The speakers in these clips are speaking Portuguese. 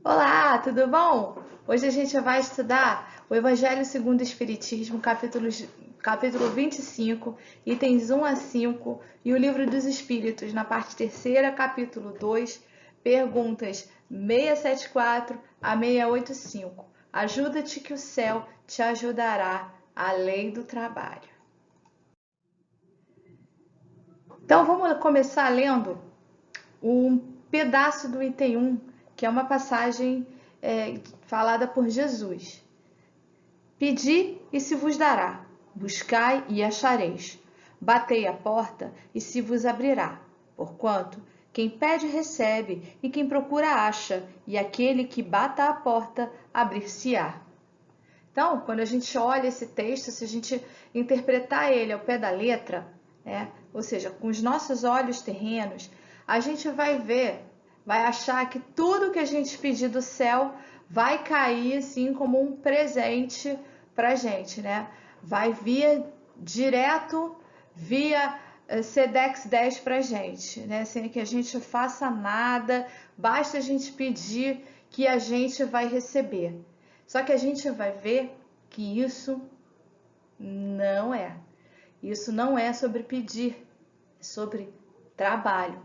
Olá, tudo bom? Hoje a gente vai estudar o Evangelho segundo o Espiritismo, capítulo 25, itens 1 a 5, e o Livro dos Espíritos, na parte terceira, capítulo 2, perguntas 674 a 685. Ajuda-te que o céu te ajudará, a lei do trabalho. Então vamos começar lendo um pedaço do item 1, que é uma passagem falada por Jesus. Pedi e se vos dará, buscai e achareis, batei a porta e se vos abrirá. Porquanto quem pede recebe, e quem procura acha, e aquele que bata à porta abrir-se-á. Então, quando a gente olha esse texto, se a gente interpretar ele ao pé da letra, ou seja, com os nossos olhos terrenos, a gente vai ver, vai achar que tudo que a gente pedir do céu vai cair assim como um presente para a gente, né? Vai vir direto via Sedex 10 para a gente, né? Sem que a gente faça nada, basta a gente pedir que a gente vai receber. Só que a gente vai ver que não é. Isso não é sobre pedir, é sobre trabalho.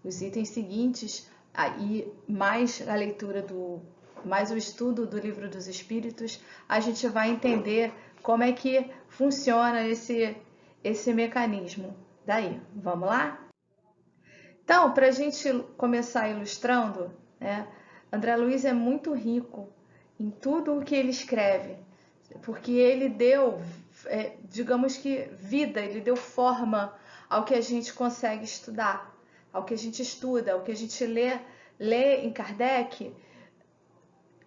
Os itens seguintes, aí mais a leitura mais o estudo do Livro dos Espíritos, a gente vai entender como é que funciona esse mecanismo. Daí, vamos lá? Então, para a gente começar ilustrando, né, André Luiz é muito rico em tudo o que ele escreve, porque ele deu, digamos que, vida, ele deu forma ao que a gente consegue estudar, ao que a gente estuda, ao que a gente lê em Kardec.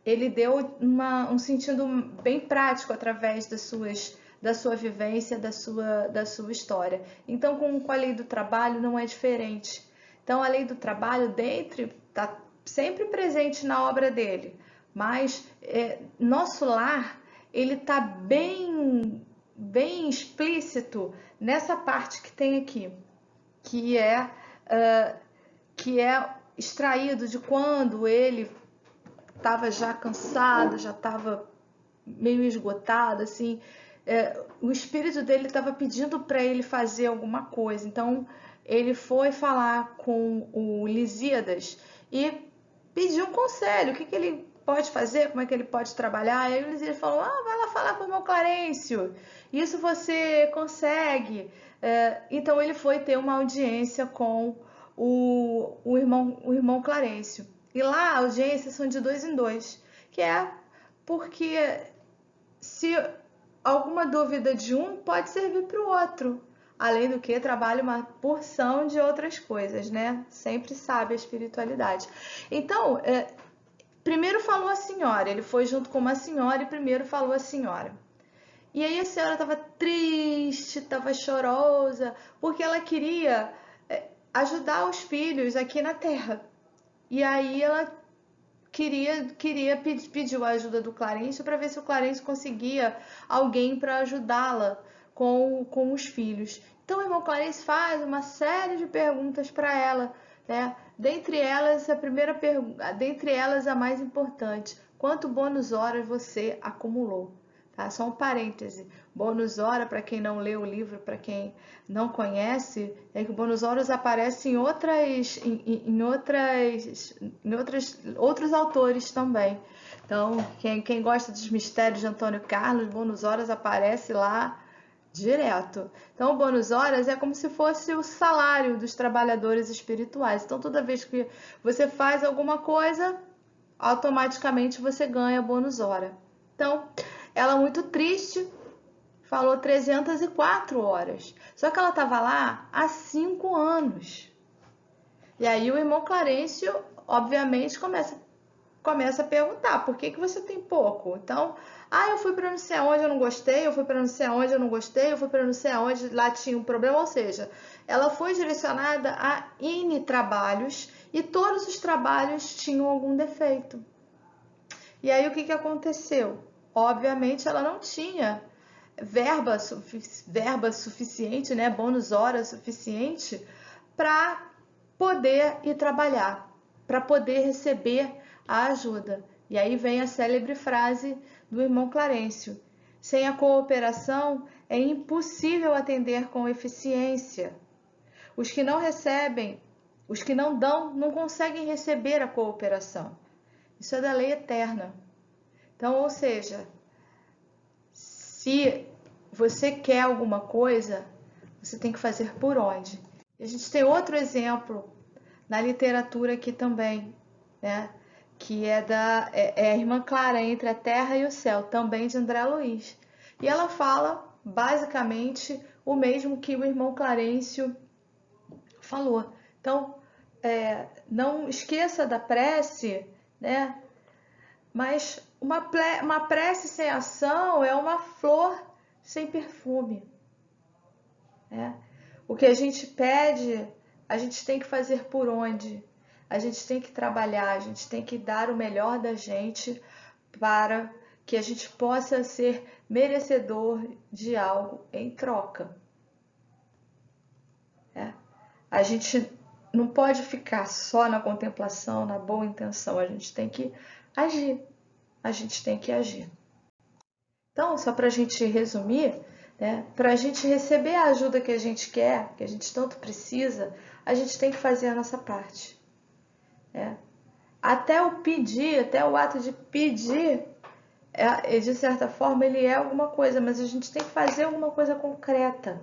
Ele deu um sentido bem prático através da sua vivência, da sua história. Então, com a lei do trabalho não é diferente. Então, a lei do trabalho está sempre presente na obra dele, mas nosso lar ele está bem explícito nessa parte que tem aqui, que é que é extraído de quando ele estava já cansado, já estava meio esgotado, assim, o espírito dele estava pedindo para ele fazer alguma coisa. Então ele foi falar com o Lisíadas e pediu um conselho, o que ele pode fazer, como é que ele pode trabalhar. E aí o Lisíadas falou, vai lá falar com o irmão Clarencio, isso você consegue. Então ele foi ter uma audiência com o irmão Clarencio. E lá a audiência são de 2 em 2, que é porque se alguma dúvida de um pode servir para o outro. Além do que, trabalha uma porção de outras coisas, né? Sempre sabe a espiritualidade. Então, primeiro falou a senhora, ele foi junto com uma senhora e primeiro falou a senhora. E aí a senhora estava triste, estava chorosa, porque ela queria ajudar os filhos aqui na Terra. E aí ela pediu a ajuda do Clarencio para ver se o Clarencio conseguia alguém para ajudá-la com os filhos. Então o irmão Clarencio faz uma série de perguntas para ela, né? Dentre elas a mais importante: quanto bônus horas você acumulou? Tá? Só um parêntese. Bônus hora, para quem não leu o livro, para quem não conhece, é que o bônus horas aparece em outros autores também. Então, quem gosta dos mistérios de Antônio Carlos, bônus horas aparece lá direto. Então, o bônus horas é como se fosse o salário dos trabalhadores espirituais. Então, toda vez que você faz alguma coisa, automaticamente você ganha bônus hora. Então, ela muito triste, falou 304 horas. Só que ela estava lá há 5 anos. E aí o irmão Clarencio, obviamente, começa a perguntar, por que você tem pouco? Então, eu fui para não sei aonde, eu não gostei, eu fui para não sei aonde, eu não gostei, eu fui para não sei aonde, lá tinha um problema. Ou seja, ela foi direcionada a N trabalhos e todos os trabalhos tinham algum defeito. E aí o que aconteceu? Obviamente ela não tinha verba suficiente, bônus hora suficiente para poder ir trabalhar. para poder receber a ajuda. E aí vem a célebre frase do irmão Clarencio: sem a cooperação é impossível atender com eficiência. Os que não recebem, os que não dão, não conseguem receber a cooperação. Isso é da lei eterna. Então, ou seja, se você quer alguma coisa, você tem que fazer por onde? A gente tem outro exemplo na literatura aqui também, né? Que é a Irmã Clara, Entre a Terra e o Céu, também de André Luiz. E ela fala basicamente o mesmo que o irmão Clarencio falou. Então, não esqueça da prece, né? Mas uma prece sem ação é uma flor sem perfume. Né? O que a gente pede, a gente tem que fazer por onde? A gente tem que trabalhar, a gente tem que dar o melhor da gente para que a gente possa ser merecedor de algo em troca. A gente não pode ficar só na contemplação, na boa intenção, a gente tem que agir. A gente tem que agir. Então, só para a gente resumir, né, para a gente receber a ajuda que a gente quer, que a gente tanto precisa, a gente tem que fazer a nossa parte. Né? Até o pedir, até o ato de pedir, de certa forma, ele é alguma coisa, mas a gente tem que fazer alguma coisa concreta.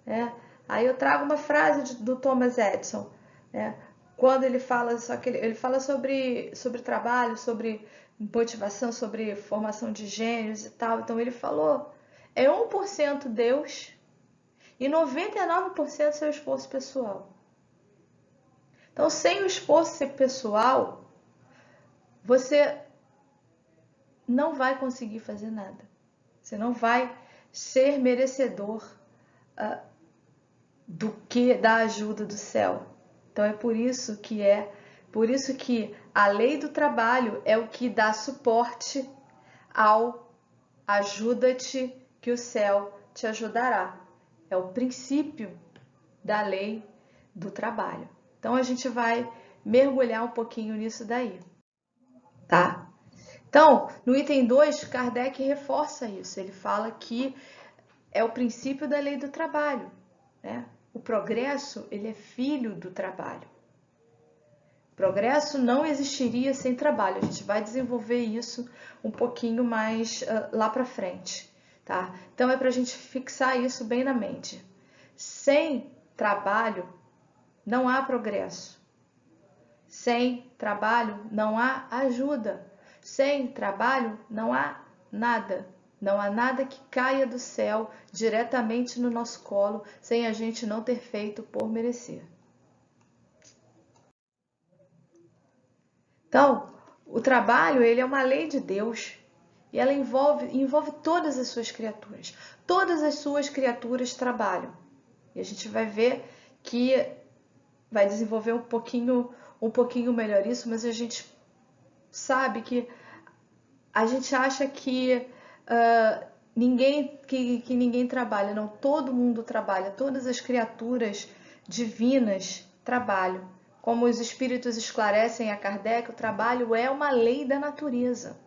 Né? Aí eu trago uma frase do Thomas Edison, né? Quando ele fala, ele fala sobre trabalho, sobre motivação, sobre formação de gênios e tal. Então ele falou, é 1% Deus e 99% seu esforço pessoal. Então, sem o esforço pessoal, você não vai conseguir fazer nada. Você não vai ser merecedor da ajuda do céu. Então é por isso que a lei do trabalho é o que dá suporte ao ajuda-te que o céu te ajudará. É o princípio da lei do trabalho. Então a gente vai mergulhar um pouquinho nisso daí, tá? Então, no item 2, Kardec reforça isso. Ele fala que é o princípio da lei do trabalho, né? O progresso, ele é filho do trabalho. O progresso não existiria sem trabalho. A gente vai desenvolver isso um pouquinho mais lá para frente, tá? Então é para a gente fixar isso bem na mente. Sem trabalho não há progresso. Sem trabalho não há ajuda. Sem trabalho não há nada. Não há nada que caia do céu diretamente no nosso colo sem a gente não ter feito por merecer. Então, o trabalho, ele é uma lei de Deus e ela envolve todas as suas criaturas. Todas as suas criaturas trabalham. E a gente vai ver que vai desenvolver um pouquinho melhor isso, mas a gente sabe que a gente acha que ninguém trabalha. Não, todo mundo trabalha. Todas as criaturas divinas trabalham. Como os espíritos esclarecem a Kardec, o trabalho é uma lei da natureza.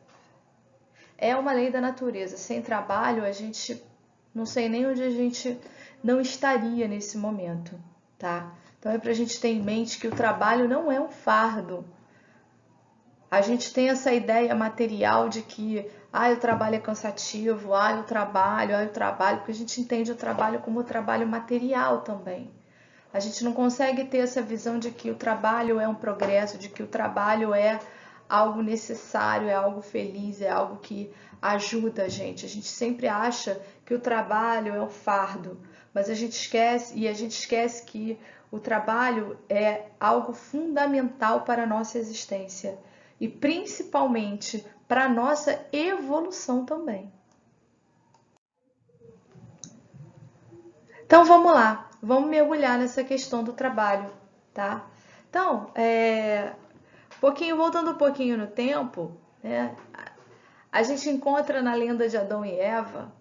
É uma lei da natureza. Sem trabalho, a gente não sei nem onde a gente não estaria nesse momento, tá? Então é para a gente ter em mente que o trabalho não é um fardo. A gente tem essa ideia material de que o trabalho é cansativo, o trabalho, porque a gente entende o trabalho como trabalho material também. A gente não consegue ter essa visão de que o trabalho é um progresso, de que o trabalho é algo necessário, é algo feliz, é algo que ajuda a gente. A gente sempre acha que o trabalho é um fardo, mas a gente esquece que o trabalho é algo fundamental para a nossa existência e principalmente para a nossa evolução também. Então vamos lá, vamos mergulhar nessa questão do trabalho, tá? Então, voltando um pouquinho no tempo, né? A gente encontra na lenda de Adão e Eva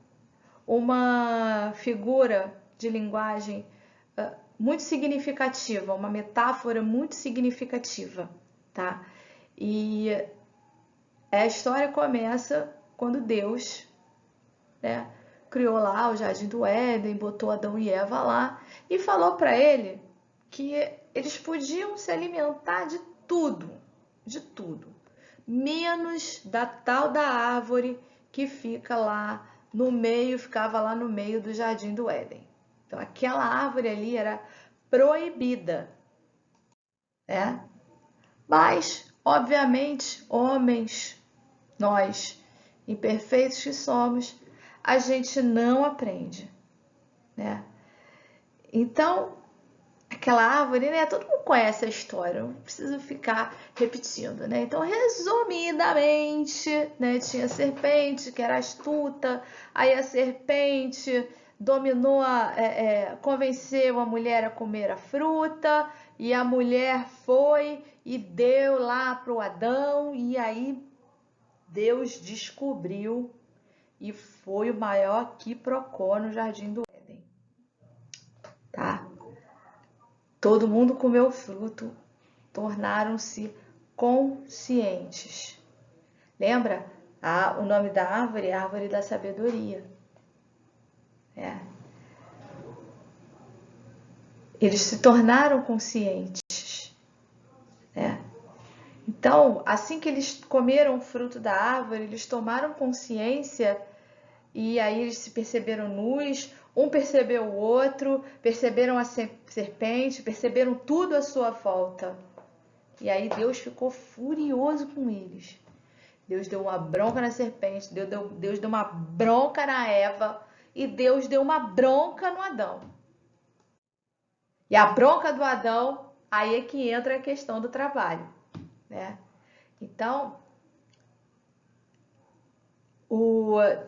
uma figura de linguagem muito significativa, uma metáfora muito significativa, tá? E a história começa quando Deus, né, criou lá o Jardim do Éden, botou Adão e Eva lá e falou para ele que eles podiam se alimentar de tudo, menos da tal da árvore que fica lá no meio, ficava lá no meio do Jardim do Éden. Então aquela árvore ali era proibida, né? Mas, obviamente, homens, nós, imperfeitos que somos, a gente não aprende, né? Então, aquela árvore, né? Todo mundo conhece a história, não preciso ficar repetindo, né? Então, resumidamente, né? Tinha a serpente que era astuta, aí a serpente dominou, convenceu a mulher a comer a fruta, e a mulher foi e deu lá para o Adão, e aí Deus descobriu e foi o maior quiprocó no Jardim do Éden, tá? Todo mundo comeu o fruto, tornaram-se conscientes. Lembra? O nome da árvore é árvore da sabedoria. Eles se tornaram conscientes, né? Então, assim que eles comeram o fruto da árvore, eles tomaram consciência e aí eles se perceberam nus, um percebeu o outro, perceberam a serpente, perceberam tudo à sua volta. E aí Deus ficou furioso com eles. Deus deu uma bronca na serpente, Deus deu uma bronca na Eva e Deus deu uma bronca no Adão. E a bronca do Adão, aí é que entra a questão do trabalho, né? Então,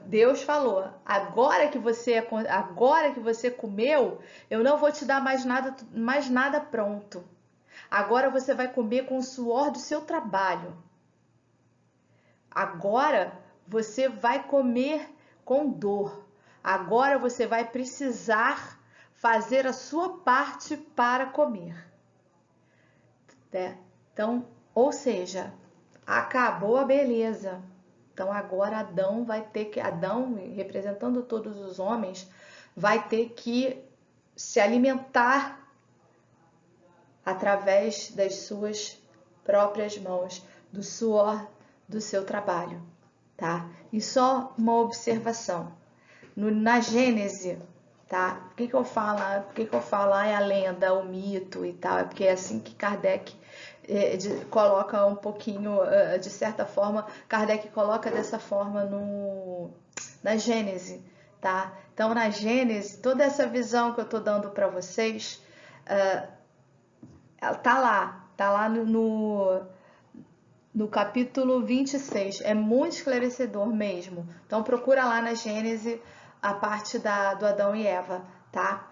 Deus falou: agora que você comeu, eu não vou te dar mais nada pronto. Agora você vai comer com o suor do seu trabalho. Agora você vai comer com dor. Agora você vai precisar fazer a sua parte para comer. Né? Então, ou seja, acabou a beleza. Então agora Adão, representando todos os homens, vai ter que se alimentar através das suas próprias mãos, do suor do seu trabalho, tá? E só uma observação. Na Gênese, tá? Por que eu falo a lenda, o mito e tal? É porque é assim que Kardec coloca um pouquinho, de certa forma, Kardec coloca dessa forma na Gênese, tá? Então, na Gênese, toda essa visão que eu tô dando para vocês, ela tá lá no capítulo 26, é muito esclarecedor mesmo. Então procura lá na Gênese a parte do Adão e Eva, tá?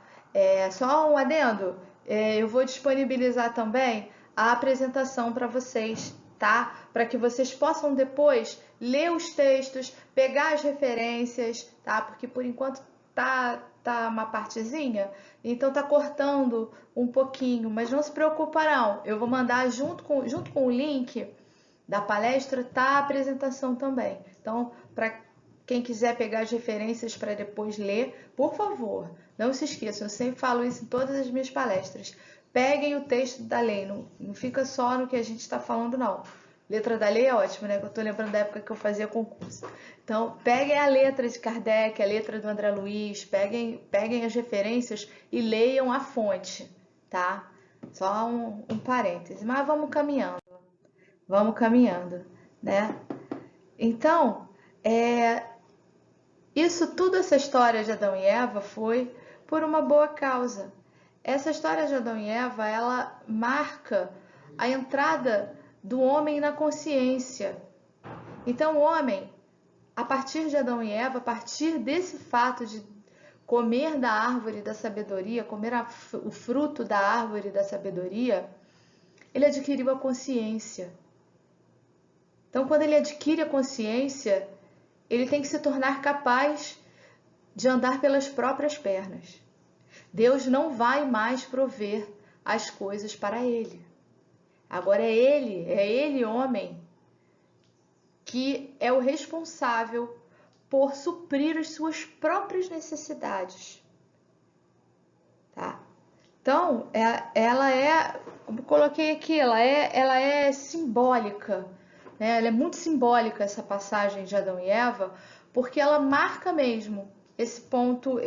Só um adendo, eu vou disponibilizar também a apresentação para vocês, tá? Para que vocês possam depois ler os textos, pegar as referências, tá? Porque por enquanto tá uma partezinha, então tá cortando um pouquinho, mas não se preocupa não, eu vou mandar junto com o link da palestra, tá a apresentação também. Então, para quem quiser pegar as referências para depois ler, por favor, não se esqueçam, eu sempre falo isso em todas as minhas palestras, peguem o texto da lei, não fica só no que a gente está falando não. Letra da lei é ótimo, né? Eu tô lembrando da época que eu fazia concurso. Então, peguem a letra de Kardec, a letra do André Luiz, peguem as referências e leiam a fonte, tá? Só um parêntese, mas vamos caminhando, né? Então, isso tudo, essa história de Adão e Eva foi por uma boa causa. Essa história de Adão e Eva, ela marca a entrada do homem na consciência. Então, o homem, a partir de Adão e Eva, a partir desse fato de comer da árvore da sabedoria, comer o fruto da árvore da sabedoria, ele adquiriu a consciência. Então, quando ele adquire a consciência, ele tem que se tornar capaz de andar pelas próprias pernas. Deus não vai mais prover as coisas para ele. Agora é ele, homem, que é o responsável por suprir as suas próprias necessidades, tá? Então, ela é, como coloquei aqui, ela é simbólica, né? Ela é muito simbólica, essa passagem de Adão e Eva, porque ela marca mesmo esse ponto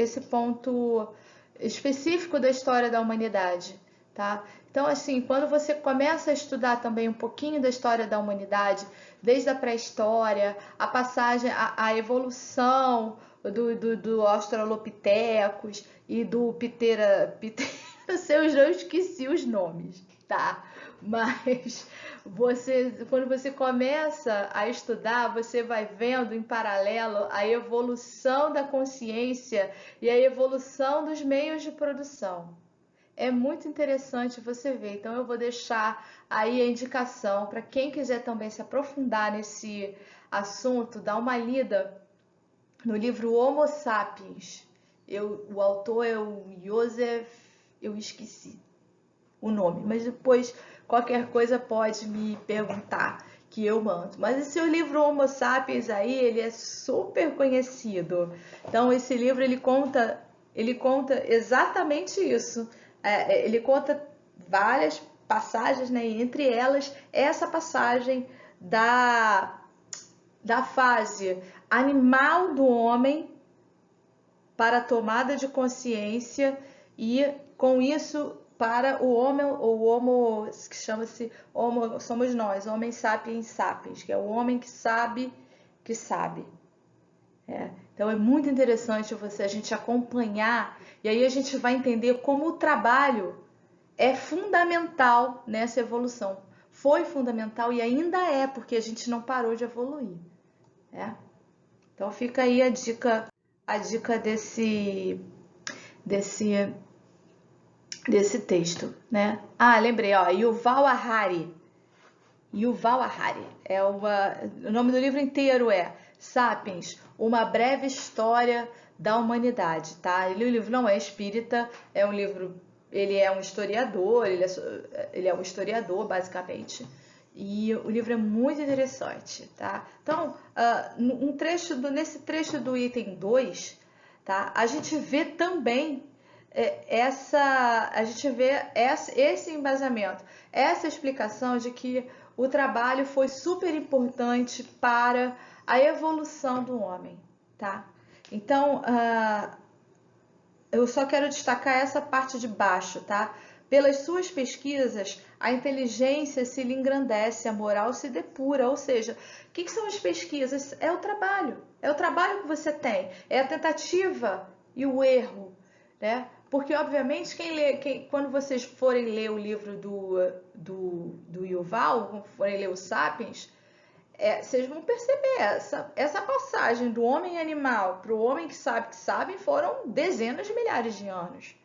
específico da história da humanidade, tá? Então, assim, quando você começa a estudar também um pouquinho da história da humanidade, desde a pré-história, a passagem, a evolução do Australopithecus e do Ptera, eu esqueci os nomes, tá? Mas quando você começa a estudar, você vai vendo em paralelo a evolução da consciência e a evolução dos meios de produção. É muito interessante você ver. Então eu vou deixar aí a indicação para quem quiser também se aprofundar nesse assunto, dar uma lida no livro Homo Sapiens. O autor é o Joseph, eu esqueci o nome, mas depois qualquer coisa pode me perguntar que eu mando. Mas esse livro Homo Sapiens aí, ele é super conhecido. Então esse livro ele conta exatamente isso. Ele conta várias passagens, né? E entre elas essa passagem da fase animal do homem para a tomada de consciência e com isso para o homo que chama-se homo, somos nós, homem sapiens sapiens, que é o homem que sabe que sabe. Então é muito interessante a gente acompanhar e aí a gente vai entender como o trabalho é fundamental nessa evolução. Foi fundamental e ainda é, porque a gente não parou de evoluir. Então fica aí a dica desse texto, né? Lembrei, ó, Yuval Harari. O nome do livro inteiro é Sapiens, uma breve história da humanidade, tá? O livro não é espírita, é um livro, ele é um historiador, ele é um historiador basicamente. E o livro é muito interessante, tá? Então, nesse trecho do item 2, tá? A gente vê também esse embasamento, essa explicação de que o trabalho foi super importante para a evolução do homem, tá? Então, eu só quero destacar essa parte de baixo, tá? Pelas suas pesquisas, a inteligência se lhe engrandece, a moral se depura. Ou seja, o que são as pesquisas? É o trabalho que você tem, é a tentativa e o erro, né? Porque, obviamente, quando vocês forem ler o livro do Yuval, forem ler o Sapiens, vocês vão perceber essa passagem do homem animal para o homem que sabe, foram dezenas de milhares de anos.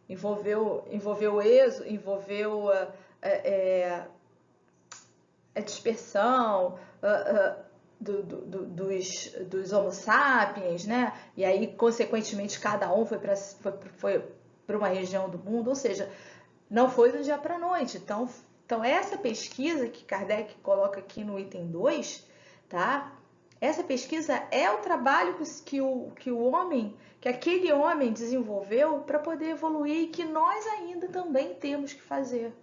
Envolveu a dispersão dos Homo sapiens, né? E aí, consequentemente, cada um foi para uma região do mundo, ou seja, não foi do dia para a noite. Então, essa pesquisa que Kardec coloca aqui no item 2, tá? Essa pesquisa é o trabalho que aquele homem desenvolveu para poder evoluir e que nós ainda também temos que fazer,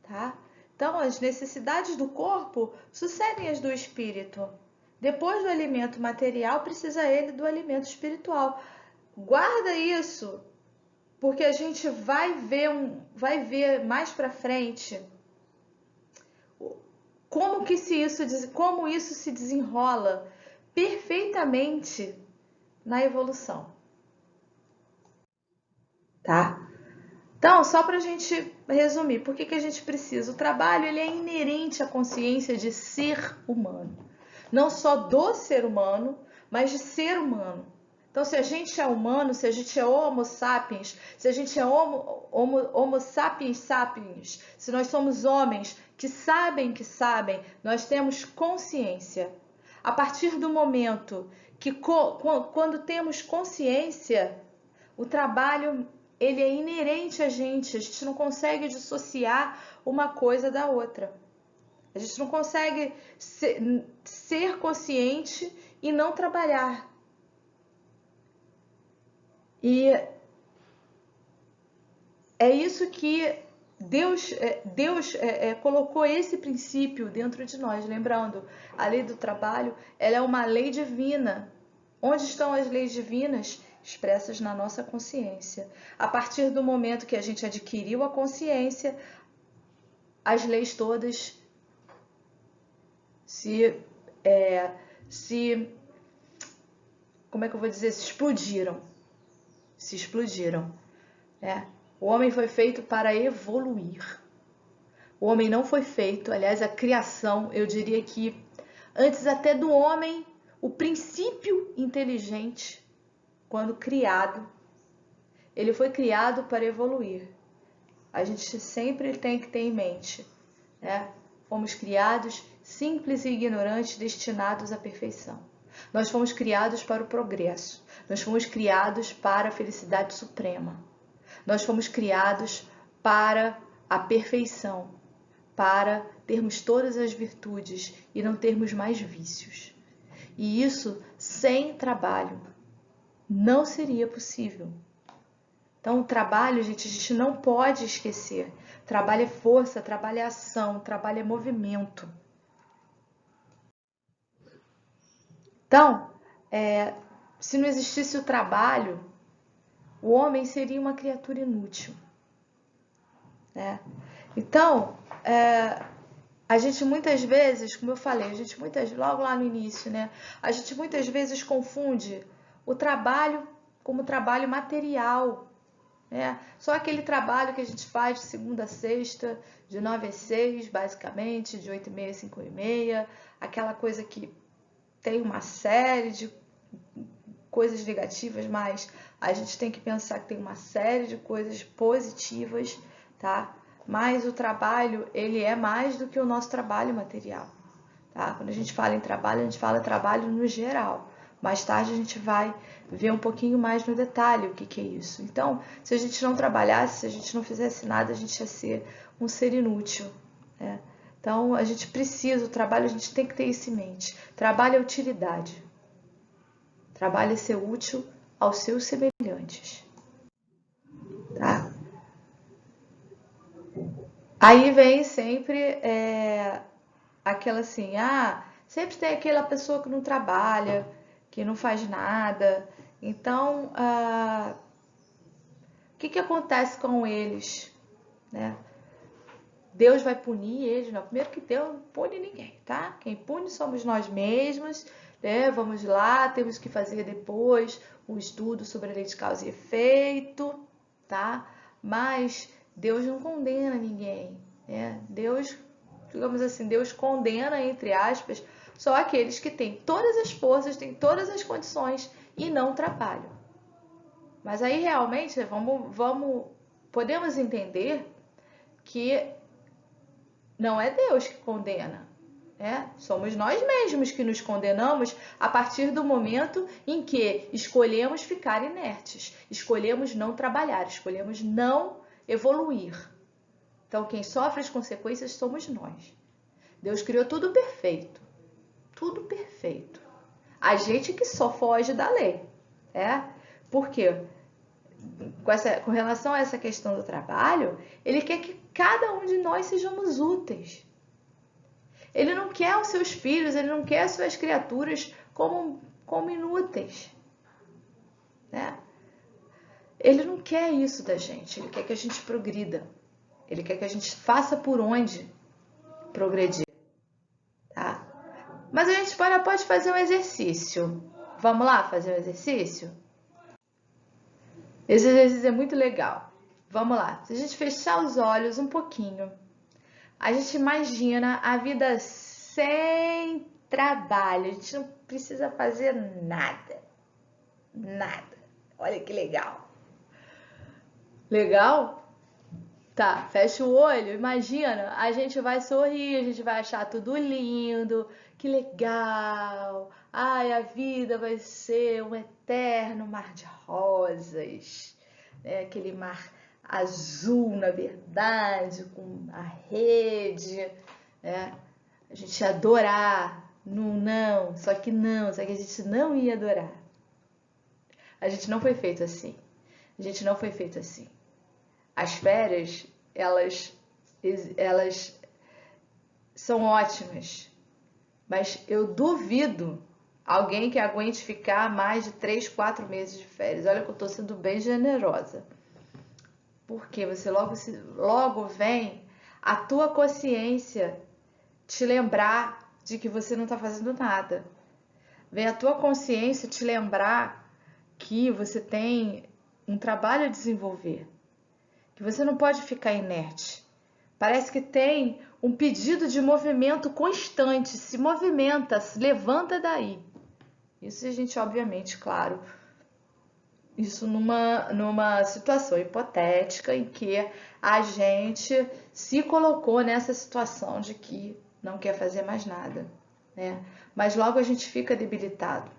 tá? Então, as necessidades do corpo sucedem as do espírito. Depois do alimento material, precisa ele do alimento espiritual. Guarda isso, porque a gente vai ver mais para frente como isso se desenrola perfeitamente na evolução, tá? Então, só para a gente resumir, por que a gente precisa? O trabalho ele é inerente à consciência de ser humano, não só do ser humano, mas de ser humano. Então, se a gente é humano, se a gente é Homo sapiens, se a gente é homo sapiens sapiens, se nós somos homens que sabem, nós temos consciência. A partir do momento que, quando temos consciência, o trabalho ele é inerente a gente não consegue dissociar uma coisa da outra. A gente não consegue ser consciente e não trabalhar. E é isso que Deus colocou esse princípio dentro de nós. Lembrando, a lei do trabalho, ela é uma lei divina. Onde estão as leis divinas? Expressas na nossa consciência. A partir do momento que a gente adquiriu a consciência, as leis todas como é que eu vou dizer? Se explodiram. O homem foi feito para evoluir. O homem não foi feito, aliás, a criação, eu diria que antes até do homem, o princípio inteligente, quando criado, ele foi criado para evoluir. A gente sempre tem que ter em mente, né? Fomos criados simples e ignorantes, destinados à perfeição. Nós fomos criados para o progresso. Nós fomos criados para a felicidade suprema. Nós fomos criados para a perfeição, para termos todas as virtudes e não termos mais vícios. E isso sem trabalho não seria possível. Então, o trabalho, gente, a gente não pode esquecer. Trabalho é força, trabalho é ação, trabalho é movimento. Então, se não existisse o trabalho, o homem seria uma criatura inútil. Né? Então, a gente muitas vezes, como eu falei, logo lá no início, né? A gente muitas vezes confunde o trabalho como trabalho material. Só aquele trabalho que a gente faz de segunda a sexta, de 9 às 6, basicamente, de 8h30 às 5h30, aquela coisa que tem uma série de coisas negativas, mas a gente tem que pensar que tem uma série de coisas positivas, tá? Mas o trabalho, ele é mais do que o nosso trabalho material, tá? Quando a gente fala em trabalho, a gente fala trabalho no geral. Mais tarde a gente vai ver um pouquinho mais no detalhe o que é isso. Então, se a gente não trabalhasse, se a gente não fizesse nada, a gente ia ser um ser inútil, né? Então, a gente precisa, o trabalho, a gente tem que ter isso em mente. Trabalho é utilidade. Trabalho é ser útil aos seus semelhantes. Tá? Aí vem sempre aquela assim, sempre tem aquela pessoa que não trabalha, que não faz nada. Então, o que acontece com eles? Né? Deus vai punir eles? Não, primeiro que Deus não pune ninguém, tá? Quem pune somos nós mesmos, né? Vamos lá, temos que fazer depois um estudo sobre a lei de causa e efeito, tá? Mas Deus não condena ninguém, né? Deus, digamos assim, Deus condena, entre aspas, só aqueles que têm todas as forças, têm todas as condições e não trabalham. Mas aí realmente podemos entender que não é Deus que condena, né? Somos nós mesmos que nos condenamos a partir do momento em que escolhemos ficar inertes, escolhemos não trabalhar, escolhemos não evoluir. Então, quem sofre as consequências somos nós. Deus criou tudo perfeito. Tudo perfeito. A gente que só foge da lei. Por quê? Com relação a essa questão do trabalho, ele quer que cada um de nós sejamos úteis. Ele não quer os seus filhos, ele não quer as suas criaturas como inúteis. Né? Ele não quer isso da gente, ele quer que a gente progrida. Ele quer que a gente faça por onde progredir. Tá? Mas a gente pode fazer um exercício. Vamos lá fazer um exercício? Esse exercício é muito legal. Vamos lá. Se a gente fechar os olhos um pouquinho, a gente imagina a vida sem trabalho. A gente não precisa fazer nada. Nada. Olha que legal. Legal? Tá, fecha o olho, imagina, a gente vai sorrir, a gente vai achar tudo lindo, que legal. Ai, a vida vai ser um eterno mar de rosas, né? Aquele mar azul, na verdade, com a rede, né? A gente ia adorar, só que a gente não ia adorar. A gente não foi feito assim. A gente não foi feito assim. As férias, elas são ótimas, mas eu duvido alguém que aguente ficar mais de 3, 4 meses de férias. Olha que eu estou sendo bem generosa. Porque você logo vem a tua consciência te lembrar de que você não está fazendo nada. Vem a tua consciência te lembrar que você tem um trabalho a desenvolver, que você não pode ficar inerte. Parece que tem um pedido de movimento constante, se movimenta, se levanta daí. Isso a gente, obviamente, claro, isso numa situação hipotética em que a gente se colocou nessa situação de que não quer fazer mais nada, né? Mas logo a gente fica debilitado,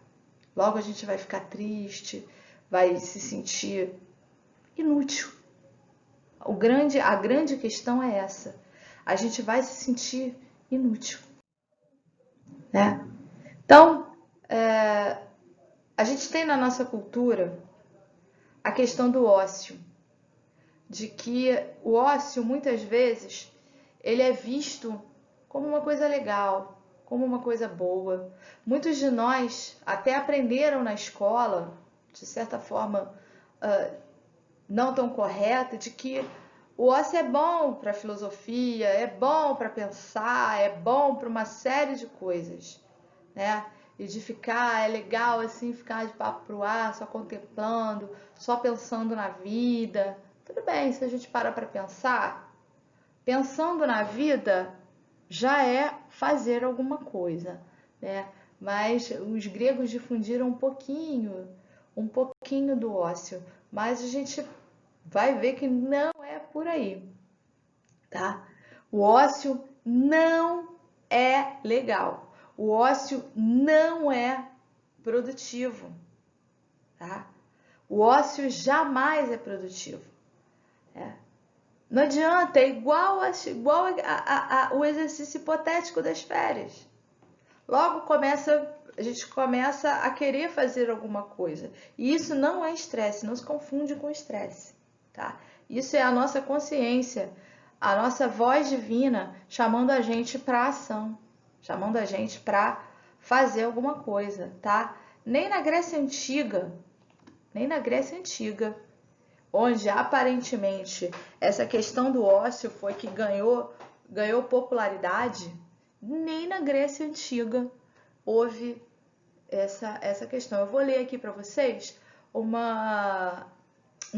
logo a gente vai ficar triste, vai se sentir inútil. A grande questão é essa. A gente vai se sentir inútil, né? Então, a gente tem na nossa cultura a questão do ócio, de que o ócio muitas vezes ele é visto como uma coisa legal, como uma coisa boa. Muitos de nós até aprenderam na escola, de certa forma não tão correta, de que o ócio é bom para a filosofia, é bom para pensar, é bom para uma série de coisas, né? E de ficar, é legal assim, ficar de papo pro ar, só contemplando, só pensando na vida. Tudo bem, se a gente parar para pensar, pensando na vida já é fazer alguma coisa, né? Mas os gregos difundiram um pouquinho do ócio, mas a gente vai ver que não é por aí, tá? O ócio não é legal. O ócio não é produtivo, tá? O ócio jamais é produtivo. Não adianta, é igual o exercício hipotético das férias. Logo a gente começa a querer fazer alguma coisa. E isso não é estresse, não se confunde com estresse, tá? Isso é a nossa consciência, a nossa voz divina chamando a gente para ação, chamando a gente para fazer alguma coisa, tá? Nem na Grécia Antiga, onde aparentemente essa questão do ócio foi que ganhou popularidade, nem na Grécia Antiga houve essa questão. Eu vou ler aqui para vocês um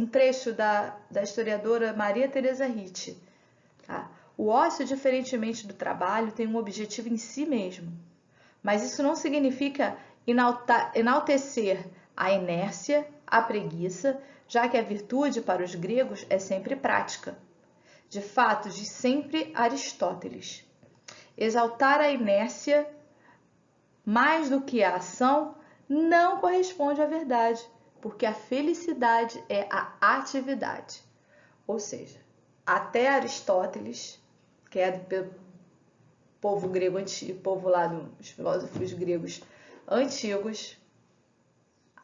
trecho da historiadora Maria Teresa Ritt. Tá? O ócio, diferentemente do trabalho, tem um objetivo em si mesmo, mas isso não significa enaltecer a inércia, a preguiça, já que a virtude para os gregos é sempre prática. De fato, diz sempre Aristóteles, exaltar a inércia mais do que a ação não corresponde à verdade, porque a felicidade é a atividade. Ou seja, até Aristóteles, que é do povo grego antigo, povo lá dos filósofos gregos antigos,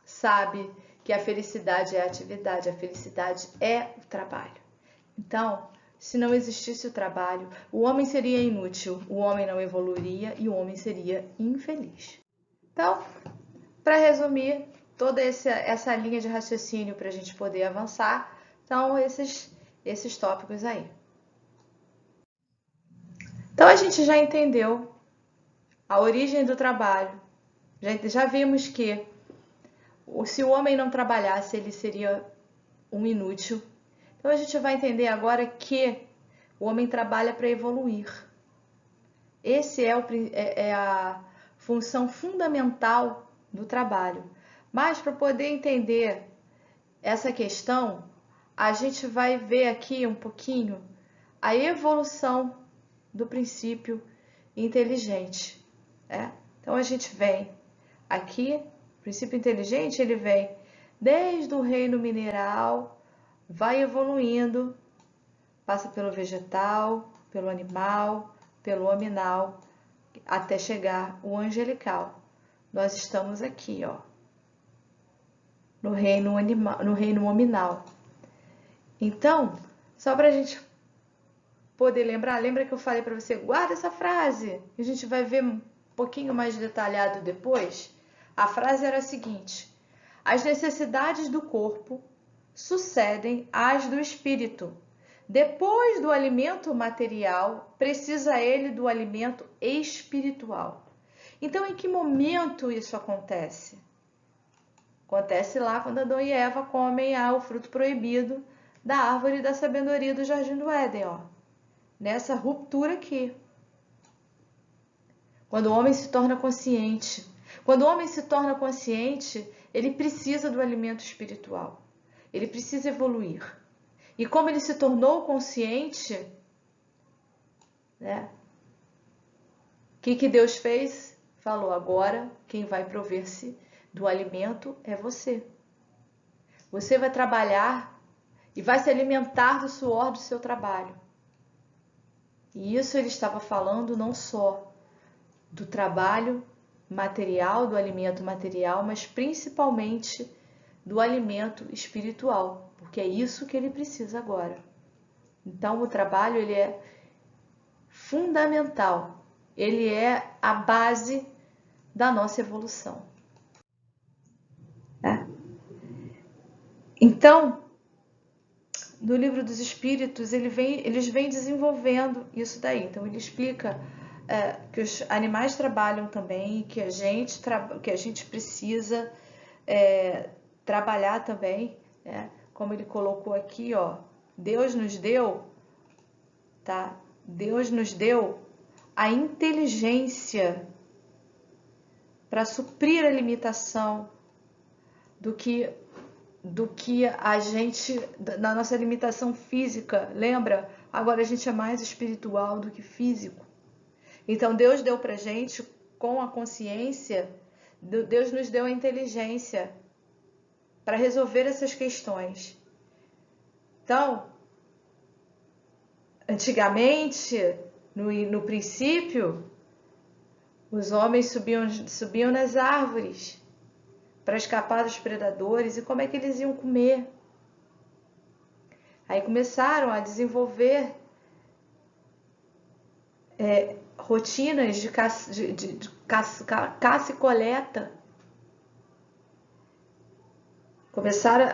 sabe que a felicidade é a atividade, a felicidade é o trabalho. Então, se não existisse o trabalho, o homem seria inútil, o homem não evoluiria e o homem seria infeliz. Então, para resumir toda essa linha de raciocínio para a gente poder avançar, são esses tópicos aí. Então, a gente já entendeu a origem do trabalho, já vimos que se o homem não trabalhasse, ele seria um inútil. Então a gente vai entender agora que o homem trabalha para evoluir. Esse é a função fundamental do trabalho. Mas para poder entender essa questão, a gente vai ver aqui um pouquinho a evolução do princípio inteligente. Então a gente vem aqui, o princípio inteligente ele vem desde o reino mineral vai evoluindo, passa pelo vegetal, pelo animal, pelo hominal, até chegar o angelical. Nós estamos aqui, ó, no reino animal, no reino hominal. Então, só para a gente poder lembrar, lembra que eu falei para você, guarda essa frase, a gente vai ver um pouquinho mais detalhado depois. A frase era a seguinte: as necessidades do corpo sucedem às do espírito. Depois do alimento material, precisa ele do alimento espiritual. Então, em que momento isso acontece? Acontece lá quando Adão e Eva comem o fruto proibido da árvore da sabedoria do Jardim do Éden, ó. Nessa ruptura aqui. Quando o homem se torna consciente. Quando o homem se torna consciente, ele precisa do alimento espiritual. Ele precisa evoluir. E como ele se tornou consciente, né? O que Deus fez? Falou, agora quem vai prover-se do alimento é você. Você vai trabalhar e vai se alimentar do suor do seu trabalho. E isso ele estava falando não só do trabalho material, do alimento material, mas principalmente do alimento espiritual, porque é isso que ele precisa agora. Então o trabalho ele é fundamental, ele é a base da nossa evolução. Então, no Livro dos Espíritos, eles vêm desenvolvendo isso daí. Então, ele explica que os animais trabalham também, que a gente precisa trabalhar também, né? Como ele colocou aqui, ó, Deus nos deu, tá? Deus nos deu a inteligência para suprir a limitação do que a gente, na nossa limitação física, lembra? Agora a gente é mais espiritual do que físico. Então Deus deu pra gente, com a consciência, Deus nos deu a inteligência para resolver essas questões. Então, antigamente, no princípio, os homens subiam nas árvores para escapar dos predadores. E como é que eles iam comer? Aí começaram a desenvolver rotinas de caça e coleta.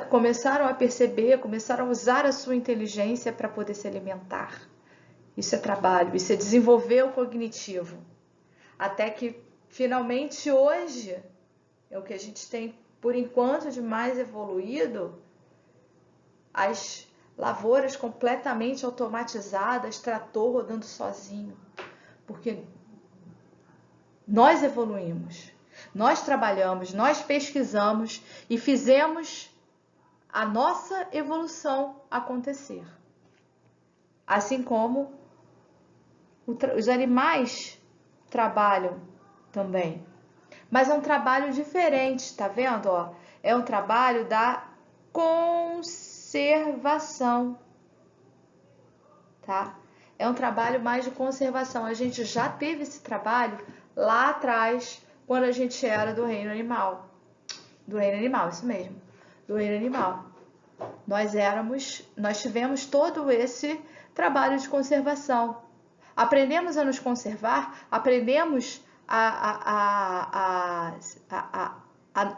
Começaram a perceber, começaram a usar a sua inteligência para poder se alimentar. Isso é trabalho, isso é desenvolver o cognitivo. Até que, finalmente, hoje, é o que a gente tem, por enquanto, de mais evoluído, as lavouras completamente automatizadas, trator rodando sozinho. Porque nós evoluímos, nós trabalhamos, nós pesquisamos e fizemos a nossa evolução acontecer. Assim como os animais trabalham também. Mas é um trabalho diferente, tá vendo? Ó? É um trabalho da conservação, tá? É um trabalho mais de conservação. A gente já teve esse trabalho lá atrás, quando a gente era do reino animal. Do reino animal, isso mesmo. Do reino animal. Nós tivemos todo esse trabalho de conservação. Aprendemos a nos conservar, aprendemos a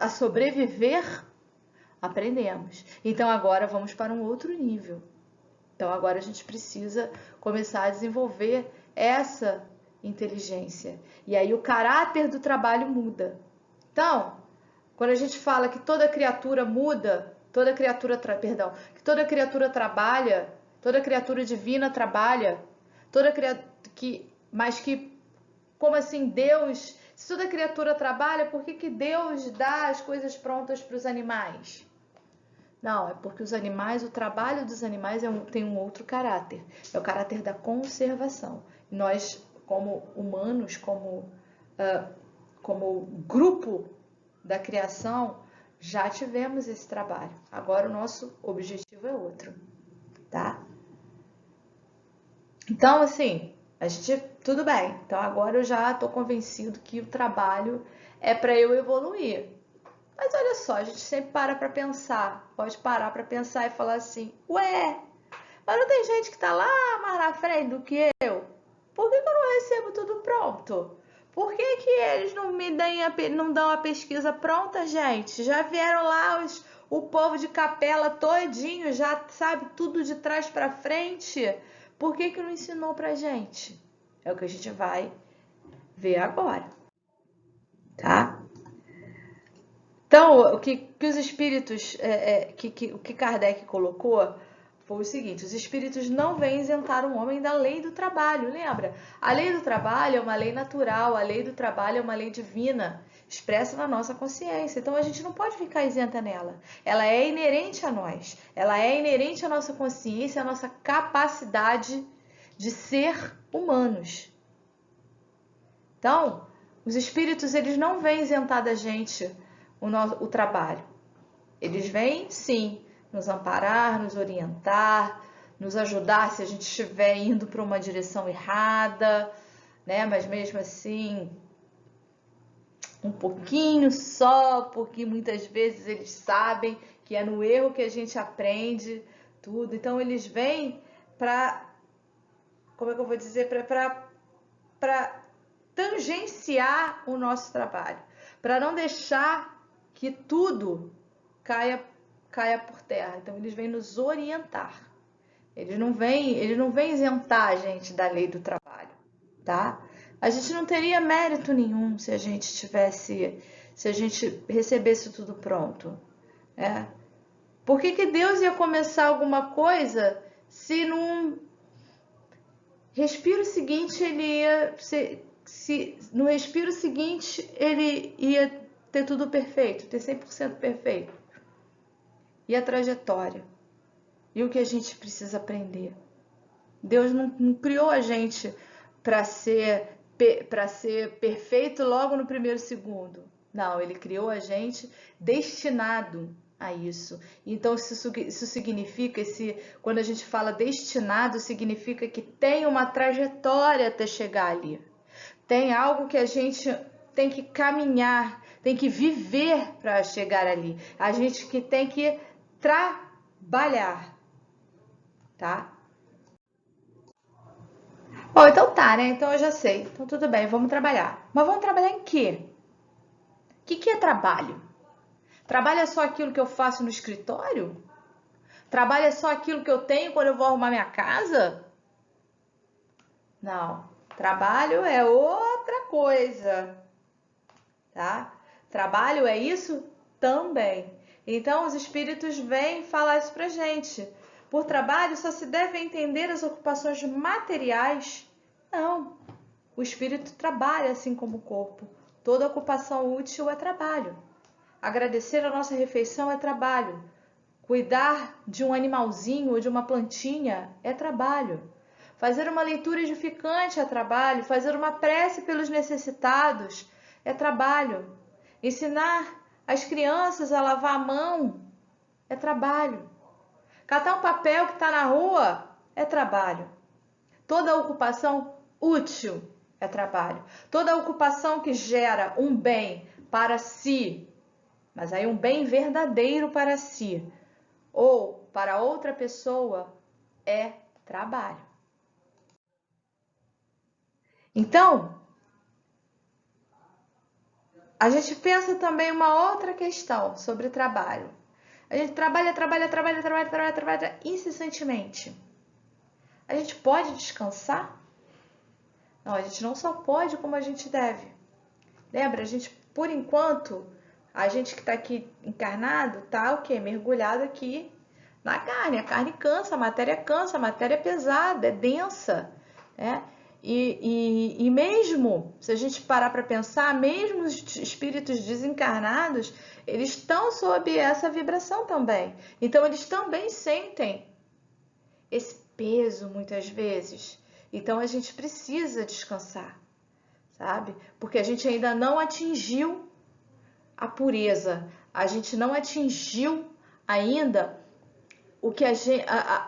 sobreviver, aprendemos. Então agora vamos para um outro nível. Então agora a gente precisa começar a desenvolver essa inteligência. E aí o caráter do trabalho muda. Então, quando a gente fala que toda criatura muda, que toda criatura trabalha, toda criatura divina trabalha, mas que, como assim, Deus, se toda criatura trabalha, por que Deus dá as coisas prontas para os animais? Não, é porque os animais, o trabalho dos animais tem um outro caráter, é o caráter da conservação. Nós, como humanos, como grupo da criação, Já tivemos esse trabalho. Agora o nosso objetivo é outro, tá? Então, assim, a gente, tudo bem. Então agora eu já tô convencido que o trabalho é para eu evoluir. Mas olha só, a gente sempre para pensar. Pode parar para pensar e falar assim: ué, mas não tem gente que tá lá mais na frente do que eu? Por que eu não recebo tudo pronto? Por que eles não me não dão a pesquisa pronta, gente? Já vieram lá o povo de capela todinho, já sabe tudo de trás para frente. Por que não ensinou pra gente? É o que a gente vai ver agora, tá? Então, o que os espíritos, o que Kardec colocou foi o seguinte: os espíritos não vêm isentar o homem da lei do trabalho, lembra? A lei do trabalho é uma lei natural, a lei do trabalho é uma lei divina, expressa na nossa consciência. Então, a gente não pode ficar isenta nela. Ela é inerente a nós, ela é inerente à nossa consciência, à nossa capacidade de ser humanos. Então, os espíritos, eles não vêm isentar da gente o trabalho. Eles vêm, sim, nos amparar, nos orientar, nos ajudar se a gente estiver indo para uma direção errada, né? Mas mesmo assim, um pouquinho só, porque muitas vezes eles sabem que é no erro que a gente aprende tudo. Então, eles vêm para, como é que eu vou dizer, para tangenciar o nosso trabalho, para não deixar que tudo caia por terra. Então eles vêm nos orientar. Eles não vêm isentar a gente da lei do trabalho, tá? A gente não teria mérito nenhum se a gente recebesse tudo pronto, né? Por que Deus ia começar alguma coisa se num respiro seguinte ele ia se no respiro seguinte ele ia ter tudo perfeito, ter 100% perfeito? E a trajetória? E o que a gente precisa aprender? Deus não criou a gente para ser perfeito logo no primeiro segundo. Não, ele criou a gente destinado a isso. Então, isso significa, quando a gente fala destinado, significa que tem uma trajetória até chegar ali. Tem algo que a gente tem que caminhar, tem que viver para chegar ali. A gente que tem que trabalhar, tá? Bom, então tá, né? Então eu já sei. Então tudo bem, vamos trabalhar. Mas vamos trabalhar em quê? O que é trabalho? Trabalho é só aquilo que eu faço no escritório? Trabalho é só aquilo que eu tenho quando eu vou arrumar minha casa? Não. Trabalho é outra coisa, tá? Trabalho é isso também. Então os espíritos vêm falar isso pra gente. Por trabalho só se deve entender as ocupações materiais? Não. O espírito trabalha assim como o corpo. Toda ocupação útil é trabalho. Agradecer a nossa refeição é trabalho. Cuidar de um animalzinho ou de uma plantinha é trabalho. Fazer uma leitura edificante é trabalho. Fazer uma prece pelos necessitados é trabalho. Ensinar as crianças a lavar a mão é trabalho. Catar um papel que está na rua é trabalho. Toda ocupação útil é trabalho. Toda ocupação que gera um bem para si, mas aí um bem verdadeiro para si ou para outra pessoa, é trabalho. Então, a gente pensa também uma outra questão sobre trabalho. A gente trabalha incessantemente. A gente pode descansar? Não, a gente não só pode como a gente deve. Lembra, a gente, por enquanto, a gente que está aqui encarnado, tá o quê? Mergulhado aqui na carne. A carne cansa, a matéria é pesada, é densa, né? E mesmo, se a gente parar para pensar, mesmo os espíritos desencarnados, eles estão sob essa vibração também. Então, eles também sentem esse peso muitas vezes. Então, a gente precisa descansar, sabe? Porque a gente ainda não atingiu a pureza, A gente não atingiu ainda o que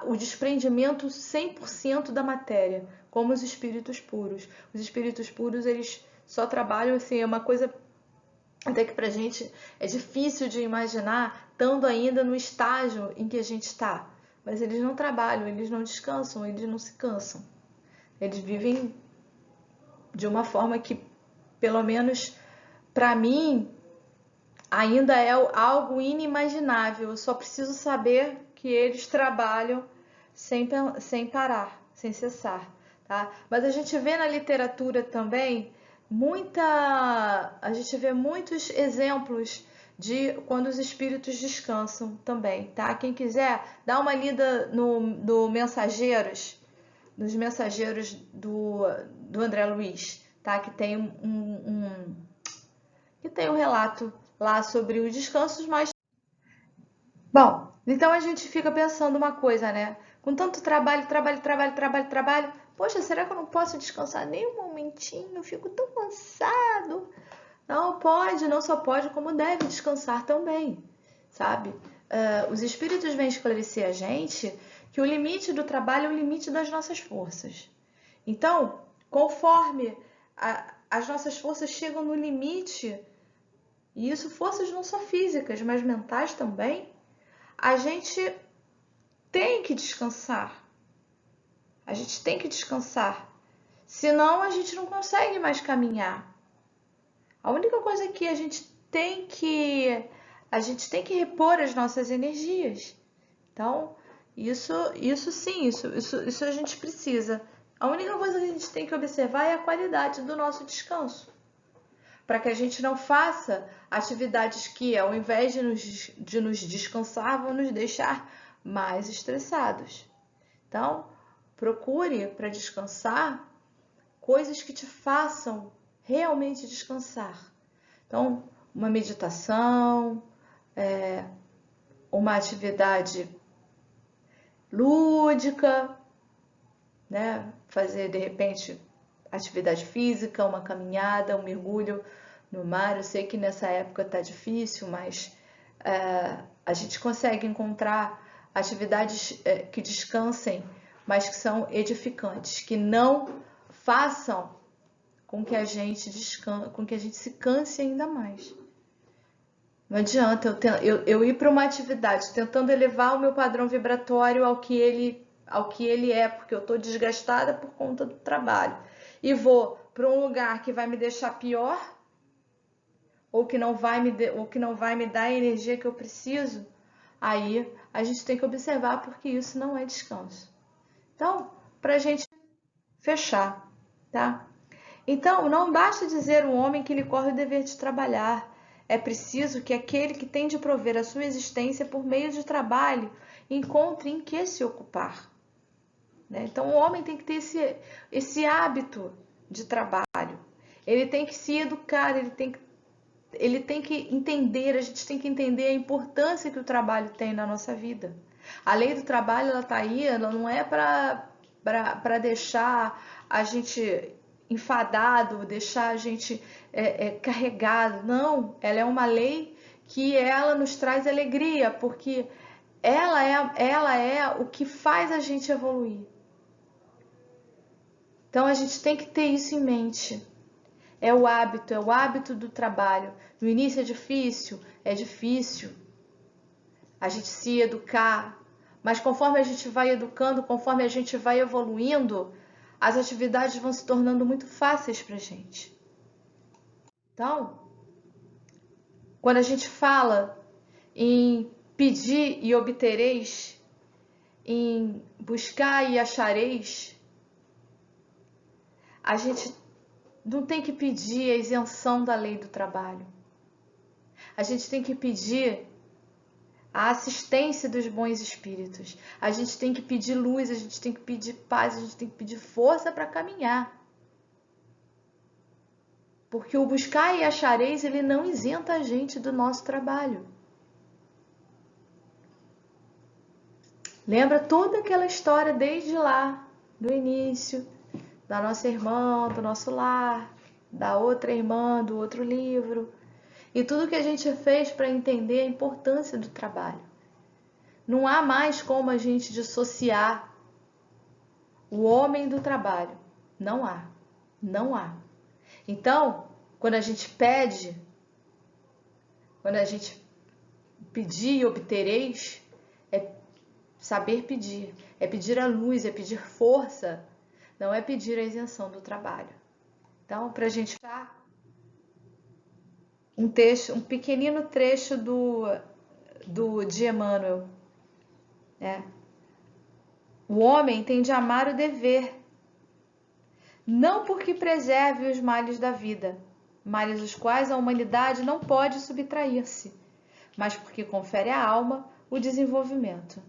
o desprendimento 100% da matéria, como os espíritos puros. Os espíritos puros, eles só trabalham assim, é uma coisa até que pra gente é difícil de imaginar, estando ainda no estágio em que a gente está. Mas eles não trabalham, eles não descansam, eles não se cansam. Eles vivem de uma forma que, pelo menos para mim, ainda é algo inimaginável. Eu só preciso saber que eles trabalham sem parar, sem cessar, tá? Mas a gente vê na literatura também a gente vê muitos exemplos de quando os espíritos descansam também, tá? Quem quiser, dá uma lida no Mensageiros, nos Mensageiros do André Luiz, tá? Que tem que tem um relato lá sobre os descansos, mas... Bom, então a gente fica pensando uma coisa, né? Com tanto trabalho, poxa, será que eu não posso descansar nem um momentinho? Eu fico tão cansado. Não pode, não só pode, como deve descansar também, sabe? Os espíritos vêm esclarecer a gente que o limite do trabalho é o limite das nossas forças. Então, conforme as nossas forças chegam no limite, e isso forças não só físicas, mas mentais também, a gente tem que descansar. A gente tem que descansar. Senão a gente não consegue mais caminhar. A única coisa que a gente tem que repor as nossas energias. Então, isso a gente precisa. A única coisa que a gente tem que observar é a qualidade do nosso descanso. Para que a gente não faça atividades que, ao invés de nos descansar, vão nos deixar mais estressados. Então, procure para descansar coisas que te façam realmente descansar. Então, uma meditação, uma atividade lúdica, né? Fazer, de repente, atividade física, uma caminhada, um mergulho no mar. Eu sei que nessa época tá difícil, mas a gente consegue encontrar atividades que descansem, mas que são edificantes, que não façam com que a gente se canse ainda mais. Não adianta eu ir para uma atividade tentando elevar o meu padrão vibratório ao que ele é, porque eu estou desgastada por conta do trabalho. E vou para um lugar que vai me deixar pior, ou que não vai me dar a energia que eu preciso, aí a gente tem que observar, porque isso não é descanso. Então, para a gente fechar, tá? Então, não basta dizer ao homem que lhe corre o dever de trabalhar. É preciso que aquele que tem de prover a sua existência por meio de trabalho encontre em que se ocupar. Né? Então, o homem tem que ter esse hábito de trabalho. Ele tem que se educar, ele tem que entender, a gente tem que entender a importância que o trabalho tem na nossa vida. A lei do trabalho, ela está aí, ela não é para deixar a gente enfadado, deixar a gente carregado. Não, ela é uma lei que ela nos traz alegria, porque ela é o que faz a gente evoluir. Então a gente tem que ter isso em mente. É o hábito do trabalho. No início é difícil a gente se educar, mas conforme a gente vai educando, conforme a gente vai evoluindo, as atividades vão se tornando muito fáceis para a gente. Então, quando a gente fala em pedir e obtereis, em buscar e achareis, a gente não tem que pedir a isenção da lei do trabalho. A gente tem que pedir a assistência dos bons espíritos. A gente tem que pedir luz, a gente tem que pedir paz, a gente tem que pedir força para caminhar. Porque o buscar e achareis, ele não isenta a gente do nosso trabalho. Lembra toda aquela história desde lá, do início, da nossa irmã, do nosso lar, da outra irmã, do outro livro. e tudo que a gente fez para entender a importância do trabalho. Não há mais como a gente dissociar o homem do trabalho. Não há. Não há. Então, quando a gente pede, quando a gente pedir e obtereis, é saber pedir, é pedir a luz, é pedir força, não é pedir a isenção do trabalho. Então, para a gente fechar, um pequenino trecho de Emmanuel. O homem tem de amar o dever, não porque preserve os males da vida, males os quais a humanidade não pode subtrair-se, mas porque confere à alma o desenvolvimento.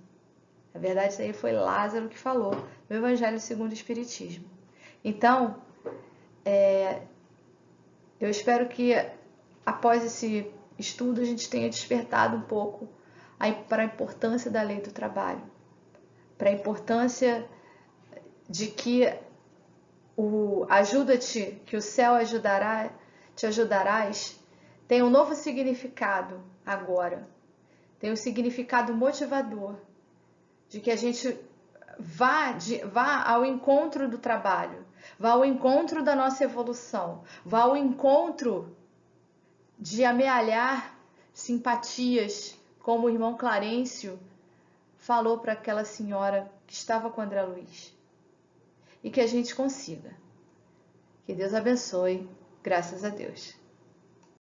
Na verdade, isso aí foi Lázaro que falou no Evangelho segundo o Espiritismo. Então, eu espero que após esse estudo a gente tenha despertado um pouco para a importância da lei do trabalho, para a importância de que ajuda-te, que o céu te ajudarás, tem um novo significado agora. Tem um significado motivador, de que a gente vá ao encontro do trabalho, vá ao encontro da nossa evolução, vá ao encontro de amealhar simpatias, como o irmão Clarencio falou para aquela senhora que estava com André Luiz. E que a gente consiga. Que Deus abençoe. Graças a Deus.